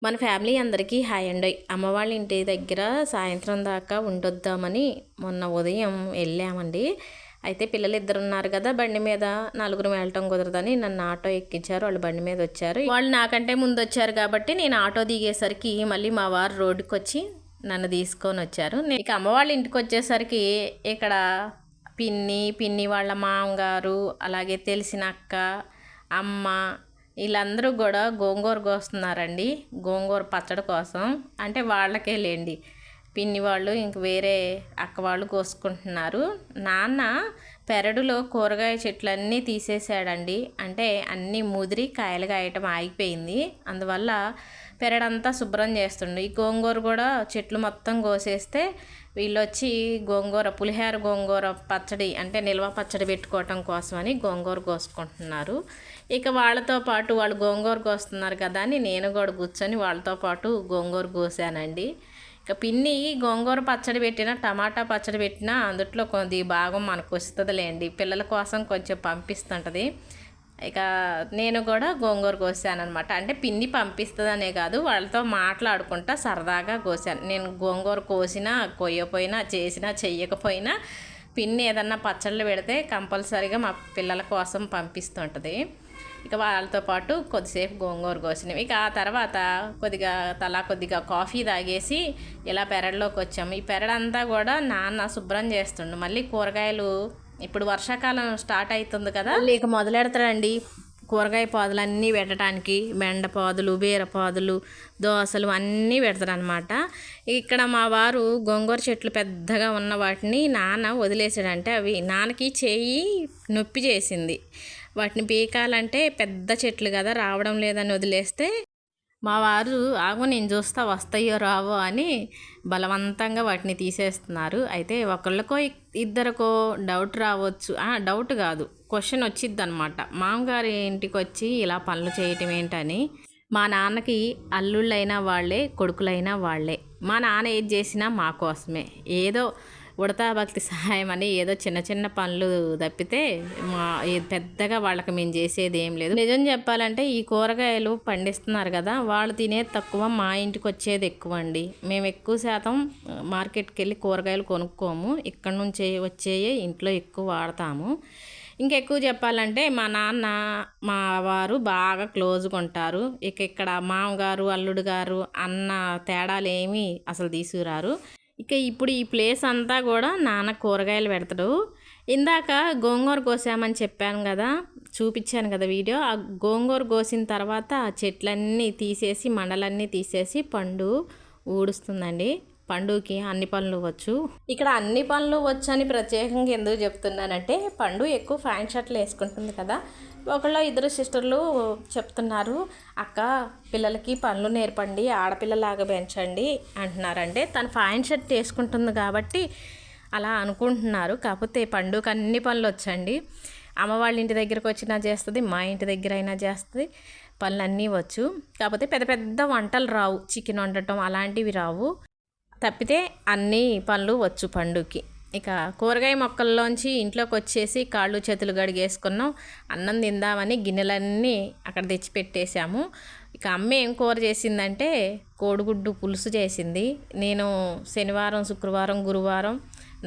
మన ఫ్యామిలీ అందరికీ హాయ్ అండి. అమ్మ వాళ్ళ ఇంటి దగ్గర సాయంత్రం దాకా ఉండొద్దామని మొన్న ఉదయం వెళ్ళామండి. అయితే పిల్లలు ఇద్దరు ఉన్నారు కదా, బండి మీద నలుగురు వెళ్ళటం కుదరదని నన్ను ఆటో ఎక్కించారు. వాళ్ళు బండి మీద వచ్చారు. వాళ్ళు నాకంటే ముందు వచ్చారు కాబట్టి నేను ఆటో దిగేసరికి మళ్ళీ మా వారు రోడ్డుకి వచ్చి నన్ను తీసుకొని వచ్చారు. ఇక అమ్మ వాళ్ళ ఇంటికి వచ్చేసరికి ఇక్కడ పిన్ని వాళ్ళ మామగారు, అలాగే తెలిసిన అక్క, అమ్మ, వీళ్ళందరూ కూడా గోంగూర కోస్తున్నారండి. గోంగూర పచ్చడి కోసం. అంటే వాళ్ళకే లేండి, పిన్ని వాళ్ళు ఇంక వేరే అక్క వాళ్ళు కోసుకుంటున్నారు. నాన్న పెరడులో కూరగాయ చెట్లన్నీ తీసేసాడండి. అంటే అన్నీ ముదిరి కాయలు కాయటం ఆగిపోయింది. అందువల్ల పెరడంతా శుభ్రం చేస్తుండు. ఈ గోంగూర కూడా చెట్లు మొత్తం కోసేస్తే వీళ్ళు వచ్చి గోంగూర పులిహోర గోంగూర పచ్చడి అంటే నిల్వ పచ్చడి పెట్టుకోవటం కోసమని గోంగూర కోసుకుంటున్నారు. ఇక వాళ్ళతో పాటు వాళ్ళు గోంగూర కోస్తున్నారు కదా అని నేను కూడా కూర్చొని వాళ్ళతో పాటు గోంగూర కోసానండి. ఇక పిన్ని గోంగూర పచ్చడి పెట్టినా టమాటా పచ్చడి పెట్టినా అందుట్లో కొద్ది భాగం మనకు వస్తుందిలేండి, పిల్లల కోసం కొంచెం పంపిస్తుంటుంది. ఇక నేను కూడా గోంగూర కోసానమాట. అంటే పిన్ని పంపిస్తుందనే కాదు, వాళ్ళతో మాట్లాడుకుంటా సరదాగా కోసాను. నేను గోంగూర కోసినా కొయ్యపోయినా చేసినా చెయ్యకపోయినా పిన్ని ఏదన్నా పచ్చళ్ళు పెడితే కంపల్సరీగా మా పిల్లల కోసం పంపిస్తుంటుంది. ఇక వాళ్ళతో పాటు కొద్దిసేపు గోంగూర కోసినాం. ఇక ఆ తర్వాత కొద్దిగా కాఫీ తాగేసి ఇలా పెరడులోకి వచ్చాము. ఈ పెరడంతా కూడా నాన్న శుభ్రం చేస్తుండు. మళ్ళీ కూరగాయలు ఇప్పుడు వర్షాకాలం స్టార్ట్ అవుతుంది కదా, ఇక మొదలెడతాడండి కూరగాయ పాదులన్నీ పెట్టడానికి. బెండపాదులు, బీరపాదులు, దోసలు అన్నీ పెడతారనమాట. ఇక్కడ మా వారు గోంగూర చెట్లు పెద్దగా ఉన్న వాటిని నాన్న వదిలేసాడంటే అవి నాన్నకి చేయి నొప్పి చేసింది. వాటిని పీకాలంటే పెద్ద చెట్లు కదా, రావడం లేదని వదిలేస్తే మా వారు ఆగు నేను చూస్తా వస్తాయో రావో అని బలవంతంగా వాటిని తీసేస్తున్నారు. అయితే ఒకళ్ళకో ఇద్దరికో డౌట్ రావచ్చు, డౌట్ కాదు క్వశ్చన్ వచ్చిద్ది అనమాట. మామగారి ఇంటికి వచ్చి ఇలా పనులు చేయటం ఏంటని. మా నాన్నకి అల్లుళ్ళైనా వాళ్ళే, కొడుకులైనా వాళ్ళే. మా నాన్న ఏది చేసినా మా కోసమే. ఏదో ఉడతా భక్తి సహాయం అని ఏదో చిన్న చిన్న పనులు తప్పితే పెద్దగా వాళ్ళకి మేము చేసేది ఏం లేదు. నిజం చెప్పాలంటే ఈ కూరగాయలు పండిస్తున్నారు కదా, వాళ్ళు తినేది తక్కువ, మా ఇంటికి వచ్చేది ఎక్కువ అండి. మేము ఎక్కువ శాతం మార్కెట్కి వెళ్ళి కూరగాయలు కొనుక్కోము, ఇక్కడ నుంచి వచ్చేయే ఇంట్లో ఎక్కువ వాడతాము. ఇంకెక్కువ చెప్పాలంటే మా నాన్న మా వారు బాగా క్లోజ్గా ఉంటారు. ఇక్కడ మామగారు, అల్లుడు గారు అన్న తేడాలు ఏమీ అసలు తీసుకురారు. ఇక ఇప్పుడు ఈ ప్లేస్ అంతా కూడా నాన్న కూరగాయలు పెడతాడు. ఇందాక గోంగూర కోసామని చెప్పాను కదా, చూపించాను కదా వీడియో. ఆ గోంగూర కోసిన తర్వాత ఆ చెట్లన్నీ తీసేసి మండలన్నీ తీసేసి పండు ఊడుస్తుందండి. పండుకి అన్ని పనులు వచ్చు. ఇక్కడ అన్ని పనులు వచ్చు అని ప్రత్యేకంగా ఎందుకు చెప్తున్నానంటే, పండు ఎక్కువ ప్యాంట్ షర్ట్లు వేసుకుంటుంది కదా. ఒకళ్ళు ఇద్దరు సిస్టర్లు చెప్తున్నారు, అక్క పిల్లలకి పనులు నేర్పండి, ఆడపిల్లలాగా పెంచండి అంటున్నారంటే. తను ప్యాంట్ షర్ట్ వేసుకుంటుంది కాబట్టి అలా అనుకుంటున్నారు. కాకపోతే పండుగ అన్ని పనులు వచ్చండి. అమ్మ వాళ్ళ ఇంటి దగ్గరకు వచ్చినా చేస్తుంది, మా ఇంటి దగ్గర అయినా చేస్తుంది, పనులన్నీ వచ్చు. కాకపోతే పెద్ద పెద్ద వంటలు రావు, చికెన్ వండటం అలాంటివి రావు. తప్పితే అన్ని పనులు వచ్చు పండుకి. ఇక కూరగాయ మొక్కల్లోంచి ఇంట్లోకి వచ్చేసి కాళ్ళు చేతులు గడిగేసుకున్నాం. అన్నం తిందామని గిన్నెలన్నీ అక్కడ తెచ్చిపెట్టేసాము. ఇక అమ్మ ఏం కూర చేసిందంటే కోడిగుడ్డు పులుసు చేసింది. నేను శనివారం, శుక్రవారం, గురువారం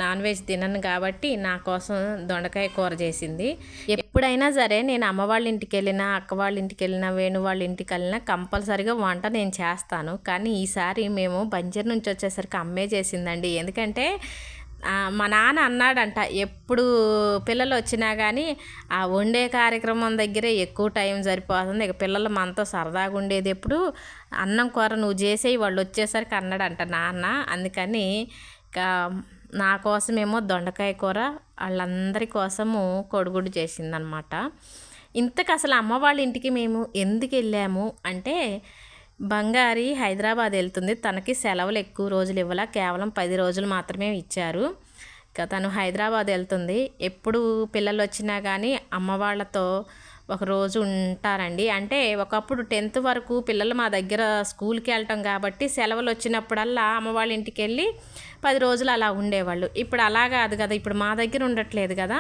నాన్ వెజ్ తినను కాబట్టి నా కోసం దొండకాయ కూర చేసింది. ఎప్పుడైనా సరే నేను అమ్మ వాళ్ళ ఇంటికి వెళ్ళినా, అక్క వాళ్ళ ఇంటికి వెళ్ళినా, వేణు వాళ్ళ ఇంటికి వెళ్ళినా కంపల్సరీగా వంట నేను చేస్తాను. కానీ ఈసారి మేము బంజర్ నుంచి వచ్చేసరికి అమ్మే చేసిందండి. ఎందుకంటే మా నాన్న అన్నాడంట, ఎప్పుడు పిల్లలు వచ్చినా కానీ ఆ వండే కార్యక్రమం దగ్గరే ఎక్కువ టైం సరిపోతుంది, ఇక పిల్లలు మనతో సరదాగా ఉండేది ఎప్పుడు, అన్నం కూర నువ్వు చేసేవి వాళ్ళు వచ్చేసరికి అన్నాడంట నాన్న. అందుకని ఇక నా కోసమేమో దొండకాయ కూర, వాళ్ళందరి కోసము కోడిగుడ్డు చేసిందనమాట. ఇంతకు అసలు అమ్మ వాళ్ళ ఇంటికి మేము ఎందుకు వెళ్ళాము అంటే, బంగారి హైదరాబాద్ వెళ్తుంది. తనకి సెలవులు ఎక్కువ రోజులు ఇవ్వాల, కేవలం 10 రోజులు మాత్రమే ఇచ్చారు. ఇక తను హైదరాబాద్ వెళ్తుంది. ఎప్పుడు పిల్లలు వచ్చినా కానీ అమ్మ వాళ్ళతో ఒకరోజు ఉంటారండి. అంటే ఒకప్పుడు 10th వరకు పిల్లలు మా దగ్గర స్కూల్కి వెళ్ళటం కాబట్టి సెలవులు వచ్చినప్పుడల్లా అమ్మ వాళ్ళ ఇంటికి వెళ్ళి 10 రోజులు అలా ఉండేవాళ్ళు. ఇప్పుడు అలా కాదు కదా, ఇప్పుడు మా దగ్గర ఉండట్లేదు కదా.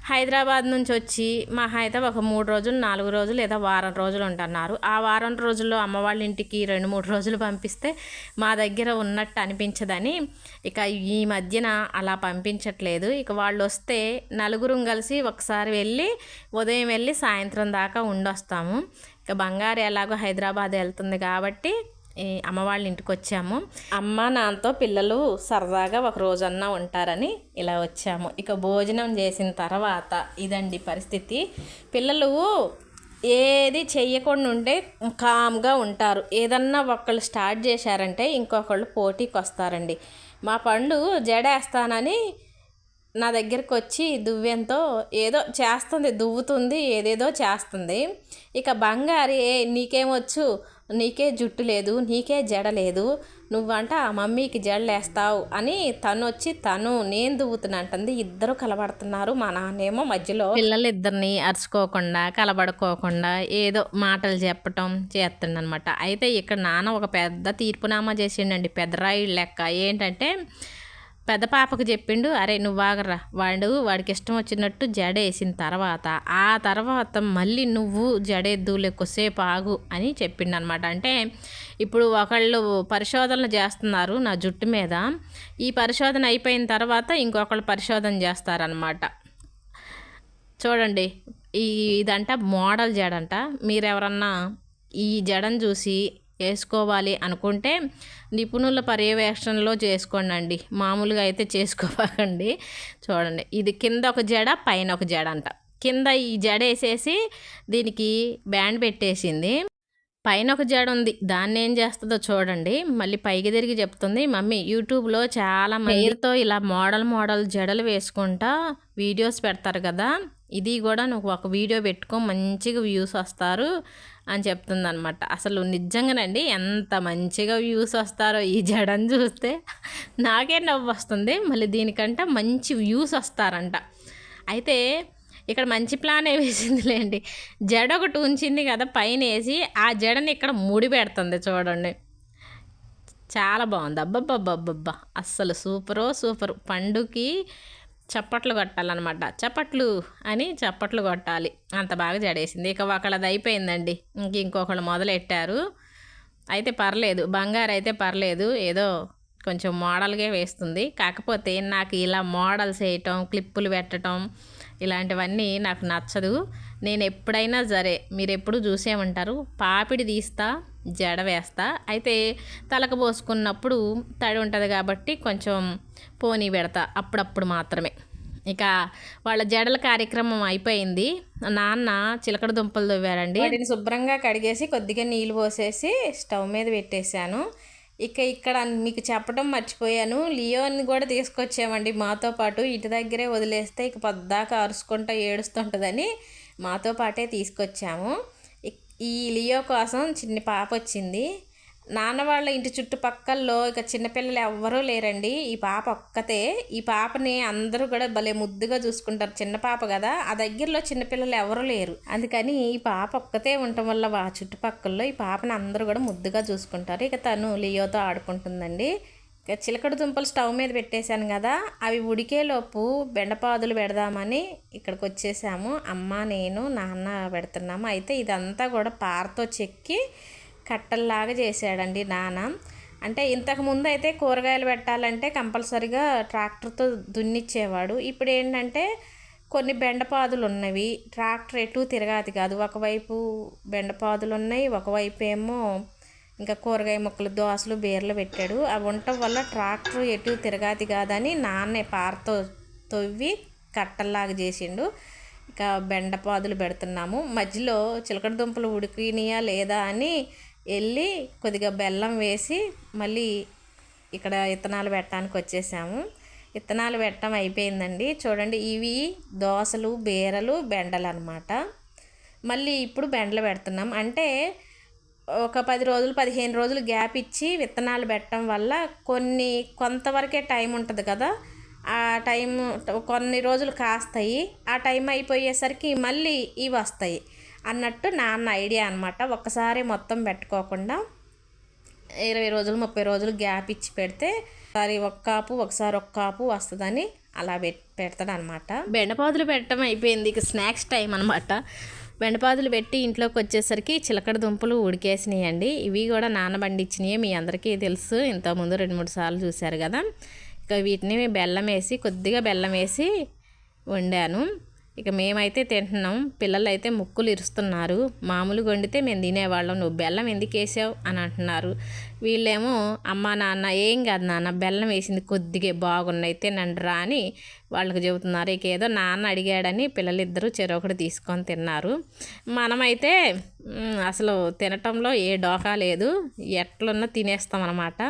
హైదరాబాద్ నుంచి వచ్చి మహా అయితే ఒక 3 రోజులు 4 రోజులు లేదా వారం రోజులు ఉంటున్నారు. ఆ వారం రోజుల్లో అమ్మ వాళ్ళ ఇంటికి 2-3 రోజులు పంపిస్తే మా దగ్గర ఉన్నట్టు అనిపించదని ఇక ఈ మధ్యన అలా పంపించట్లేదు. ఇక వాళ్ళు వస్తే నలుగురం కలిసి ఒకసారి వెళ్ళి ఉదయం వెళ్ళి సాయంత్రం దాకా ఉండొస్తాము. ఇక బంగారు ఎలాగో హైదరాబాద్ వెళ్తుంది కాబట్టి ఈ అమ్మ వాళ్ళ ఇంటికి వచ్చాము. అమ్మ నాన్నతో పిల్లలు సరదాగా ఒక రోజన్నా ఉంటారని ఇలా వచ్చాము. ఇక భోజనం చేసిన తర్వాత ఇదండి పరిస్థితి. పిల్లలు ఏది చెయ్యకుండా ఉంటే కామ్గా ఉంటారు. ఏదన్నా ఒకళ్ళు స్టార్ట్ చేశారంటే ఇంకొకళ్ళు పోటీకి వస్తారండి. మా పండు జడేస్తానని నా దగ్గరికి వచ్చి దువ్వెంతో ఏదో చేస్తుంది, దువ్వుతుంది, ఏదేదో చేస్తుంది. ఇక బంగారి నీకేమొచ్చు, నీకే జుట్టు లేదు, నీకే జడ లేదు, నువ్వంట ఆ మమ్మీకి జడలేస్తావు అని తను నేను దువ్వుతున్నా అంటుంది. ఇద్దరు కలబడుతున్నారు. మా నాన్నేమో మధ్యలో పిల్లలిద్దరిని అరుచుకోకుండా కలబడుకోకుండా ఏదో మాటలు చెప్పటం చేస్తుండనమాట. అయితే ఇక్కడ నాన్న ఒక పెద్ద తీర్పునామా చేసిండండి, పెద్దరాయి లెక్క. ఏంటంటే పెద్ద పాపకు చెప్పిండు, అరే నువ్వు ఆగరా, వాడికి ఇష్టం వచ్చినట్టు జడ వేసిన తర్వాత మళ్ళీ నువ్వు జడేద్దులే కొద్దిసేపు ఆగు అని చెప్పిండు అనమాట. అంటే ఇప్పుడు ఒకళ్ళు పరిశోధనలు చేస్తున్నారు నా జుట్టు మీద, ఈ పరిశోధన అయిపోయిన తర్వాత ఇంకొకళ్ళు పరిశోధన చేస్తారనమాట. చూడండి, ఇదంట మోడల్ జడంట. మీరెవరన్నా ఈ జడను చూసి వేసుకోవాలి అనుకుంటే నిపుణుల పర్యవేక్షణలో చేసుకోండి, మామూలుగా అయితే చేసుకోకండి. చూడండి, ఇది కింద ఒక జడ పైన ఒక జడ అంట. కింద ఈ జడ వేసేసి దీనికి బ్యాండ్ పెట్టేసింది, పైన ఒక జడ ఉంది, దాన్ని ఏం చేస్తుందో చూడండి. మళ్ళీ పైకి తిరిగి చెప్తుంది, మమ్మీ యూట్యూబ్లో చాలా మందితో ఇలా మోడల్ జడలు వేసుకుంటా వీడియోస్ పెడతారు కదా, ఇది కూడా నువ్వు ఒక వీడియో పెట్టుకో, మంచిగా వ్యూస్ వస్తారు అని చెప్తుందనమాట. అసలు నిజంగానండి ఎంత మంచిగా వ్యూస్ వస్తారో ఈ జడని చూస్తే నాకే నవ్వు వస్తుంది. మళ్ళీ దీనికంటే మంచి వ్యూస్ వస్తారంట. అయితే ఇక్కడ మంచి ప్లానే వేసిందిలేండి. జడ ఒకటి ఉంచింది కదా పైన వేసి, ఆ జడని ఇక్కడ ముడి పెడుతుంది చూడండి. చాలా బాగుంది. అబ్బబ్బబ్బబ్బబ్బా, అస్సలు సూపరు. పండుకి చప్పట్లు కొట్టాలన్నమాట. చప్పట్లు కొట్టాలి, అంత బాగా జడేసింది. ఇక ఒకళ్ళది అయిపోయిందండి, ఇంకొకళ్ళు మొదలెట్టారు. అయితే పర్లేదు, బంగారు అయితే పర్లేదు, ఏదో కొంచెం మోడల్గా వేస్తుంది. కాకపోతే నాకు ఇలా మోడల్స్ వేయటం, క్లిప్పులు పెట్టడం ఇలాంటివన్నీ నాకు నచ్చదు. నేను ఎప్పుడైనా సరే, మీరు ఎప్పుడు చూసే ఉంటారు, పాపిడి తీస్తా, జడ వేస్తా. అయితే తలకు పోసుకున్నప్పుడు తడి ఉంటుంది కాబట్టి కొంచెం పోనీ పెడతా అప్పుడప్పుడు మాత్రమే. ఇక వాళ్ళ జడల కార్యక్రమం అయిపోయింది. నాన్న చిలకడ దుంపలు తవ్వారండి, వాటిని శుభ్రంగా కడిగేసి కొద్దిగా నీళ్ళు పోసేసి స్టవ్ మీద పెట్టేశాను. ఇక్కడ మీకు చెప్పడం మర్చిపోయాను, లియోని కూడా తీసుకొచ్చామండి మాతో పాటు. ఇటు దగ్గరే వదిలేస్తే ఇక పొద్దాక అరుచుకుంటూ ఏడుస్తుంటుందని మాతో పాటే తీసుకొచ్చాము. ఈ లియో కోసం చిన్న పాప వచ్చింది. నాన్న వాళ్ళ ఇంటి చుట్టుపక్కల్లో ఇక చిన్నపిల్లలు ఎవ్వరూ లేరండి, ఈ పాప ఒక్కతే. ఈ పాపని అందరూ కూడా భలే ముద్దుగా చూసుకుంటారు, చిన్న పాప కదా, ఆ దగ్గరలో చిన్నపిల్లలు ఎవరూ లేరు. అందుకని ఈ పాప ఒక్కతే ఉండటం వల్ల ఆ చుట్టుపక్కల్లో ఈ పాపని అందరూ కూడా ముద్దుగా చూసుకుంటారు. ఇక తను లియోతో ఆడుకుంటుందండి. ఇక చిలకడ దుంపలు స్టవ్ మీద పెట్టేశాను కదా, అవి ఉడికేలోపు బెండపాదులు పెడదామని ఇక్కడికి వచ్చేసాము. అమ్మ నేను నాన్న పెడుతున్నాము. అయితే ఇదంతా కూడా పారతో చెక్కి కట్టల్లాగా చేశాడండి నాన్న. అంటే ఇంతకుముందు అయితే కూరగాయలు పెట్టాలంటే కంపల్సరిగా ట్రాక్టర్తో దున్నిచ్చేవాడు. ఇప్పుడు ఏంటంటే కొన్ని బెండపాదులు ఉన్నవి, ట్రాక్టర్ ఎటు తిరగాది కాదు, ఒకవైపు బెండపాదులు ఉన్నాయి, ఒకవైపు ఏమో ఇంకా కూరగాయ మొక్కలు, దోసలు, బీరలు పెట్టాడు. అవి ఉండటం వల్ల ట్రాక్టర్ ఎటు తిరగాది కాదని నాన్నే పారతో తవ్వి కట్టల్లాగా చేసిండు. ఇక బెండపాదులు పెడుతున్నాము. మధ్యలో చిలకడ దుంపలు ఉడికినాయా లేదా అని వెళ్ళి కొద్దిగా బెల్లం వేసి మళ్ళీ ఇక్కడ విత్తనాలు పెట్టడానికి వచ్చేసాము. విత్తనాలు పెట్టడం అయిపోయిందండి. చూడండి, ఇవి దోసలు, బీరలు, బెండలు అనమాట. మళ్ళీ ఇప్పుడు బెండలు పెడుతున్నాం. అంటే ఒక 10 రోజులు 15 రోజులు గ్యాప్ ఇచ్చి విత్తనాలు పెట్టడం వల్ల కొంతవరకే టైం ఉంటుంది కదా, ఆ టైం కొన్ని రోజులు కాస్తాయి, ఆ టైం అయిపోయేసరికి మళ్ళీ ఇవి వస్తాయి. అన్నట్టు నాన్న ఐడియా అనమాట. ఒక్కసారి మొత్తం పెట్టుకోకుండా 20 రోజులు 30 రోజులు గ్యాప్ ఇచ్చి పెడితే ఒకసారి ఒక కాపు ఒకసారి ఒక కాపు వస్తుందని అలా పెడతాడు అనమాట. బెండపాదులు పెట్టడం అయిపోయింది, ఇక స్నాక్స్ టైం అనమాట. బెండపాదులు పెట్టి ఇంట్లోకి వచ్చేసరికి చిలకడ దుంపలు ఉడికేసినాయండి. ఇవి కూడా నానబండిచ్చినాయి, మీ అందరికీ తెలుసు, ఇంతకుముందు 2-3 సార్లు చూశారు కదా. ఇక వీటిని బెల్లం వేసి కొద్దిగా బెల్లం వేసి వండాను. ఇక మేమైతే తింటున్నాం, పిల్లలు అయితే ముక్కులు ఇరుస్తున్నారు. మామూలుగా వండితే మేము తినేవాళ్ళం, నువ్వు బెల్లం ఎందుకు వేసావు అని అంటున్నారు. వీళ్ళేమో అమ్మ నాన్న ఏం కాదు నాన్న, బెల్లం వేసింది కొద్దిగా బాగున్నాయి తినండి రా అని వాళ్ళకి చెబుతున్నారు. ఇక ఏదో నాన్న అడిగాడని పిల్లలిద్దరూ చెరొకటి తీసుకొని తిన్నారు. మనమైతే అసలు తినటంలో ఏ డోకా లేదు, ఎట్లున్నా తినేస్తాం అన్నమాట.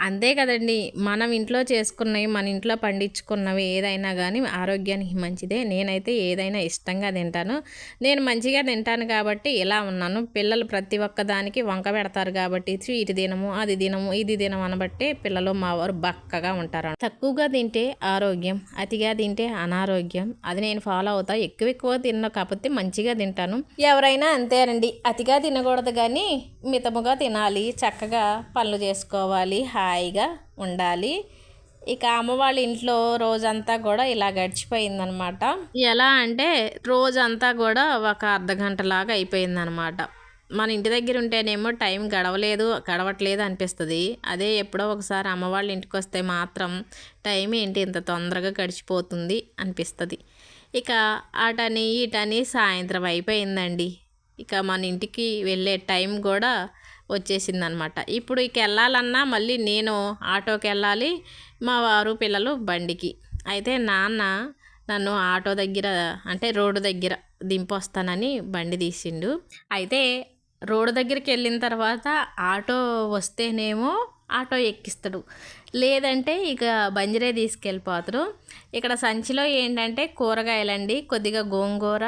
అంతే కదండి, మనం ఇంట్లో చేసుకున్నవి మన ఇంట్లో పండించుకున్నవి ఏదైనా కానీ ఆరోగ్యానికి మంచిదే. నేనైతే ఏదైనా ఇష్టంగా తింటాను, నేను మంచిగా తింటాను కాబట్టి ఇలా ఉన్నాను. పిల్లలు ప్రతి ఒక్క దానికి వంక పెడతారు కాబట్టి ఇటు తినము అది తినము ఇది తినము అనబట్టి పిల్లలు మా వారు బక్కగా ఉంటారు. తక్కువగా తింటే ఆరోగ్యం, అతిగా తింటే అనారోగ్యం. అది నేను ఫాలో అవుతా. ఎక్కువ తిన్నా కాకపోతే మంచిగా తింటాను. ఎవరైనా అంతేనండి, అతిగా తినకూడదు కానీ మితముగా తినాలి, చక్కగా పనులు చేసుకోవాలి, హాయిగా ఉండాలి. ఇక అమ్మ వాళ్ళ ఇంట్లో రోజంతా కూడా ఇలా గడిచిపోయిందనమాట. ఎలా అంటే రోజంతా కూడా ఒక అర్ధగంటలాగా అయిపోయిందనమాట. మన ఇంటి దగ్గర ఉంటేనేమో టైం గడవట్లేదు అనిపిస్తుంది. అదే ఎప్పుడో ఒకసారి అమ్మ వాళ్ళ ఇంటికి వస్తే మాత్రం టైం ఏంటి ఇంత తొందరగా గడిచిపోతుంది అనిపిస్తుంది. ఇక అటని ఇటని సాయంత్రం అయిపోయిందండి. ఇక మన ఇంటికి వెళ్ళే టైం కూడా వచ్చేసింది అనమాట. ఇప్పుడు ఇక వెళ్ళాలన్నా మళ్ళీ నేను ఆటోకి వెళ్ళాలి, మా వారు పిల్లలు బండికి. అయితే నాన్న నన్ను ఆటో దగ్గర అంటే రోడ్డు దగ్గర దింపొస్తానని బండి తీసిండు. అయితే రోడ్డు దగ్గరికి వెళ్ళిన తర్వాత ఆటో వస్తేనేమో ఆటో ఎక్కిస్తాడు, లేదంటే ఇక బంజరే తీసుకెళ్ళిపోతాడు. ఇక్కడ సంచిలో ఏంటంటే కూరగాయలండి, కొద్దిగా గోంగూర,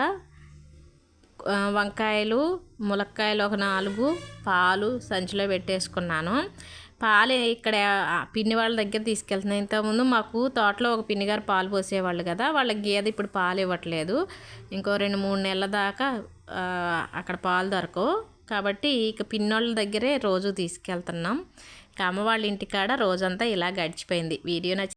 వంకాయలు, ములక్కాయలు ఒక 4, పాలు సంచిలో పెట్టేసుకున్నాను. పాలు ఇక్కడ పిన్ని వాళ్ళ దగ్గర తీసుకెళ్తున్నాను. ఇంతకుముందు మాకు తోటలో ఒక పిన్ని గారు పాలు పోసేవాళ్ళు కదా, వాళ్ళ గేదె ఇప్పుడు పాలు ఇవ్వట్లేదు. ఇంకో 2-3 నెలల దాకా అక్కడ పాలు దొరకవు కాబట్టి ఇక పిన్నోళ్ళ దగ్గరే రోజు తీసుకెళ్తున్నాం. ఇక అమ్మ వాళ్ళ ఇంటికాడ రోజంతా ఇలా గడిచిపోయింది. వీడియో నచ్చి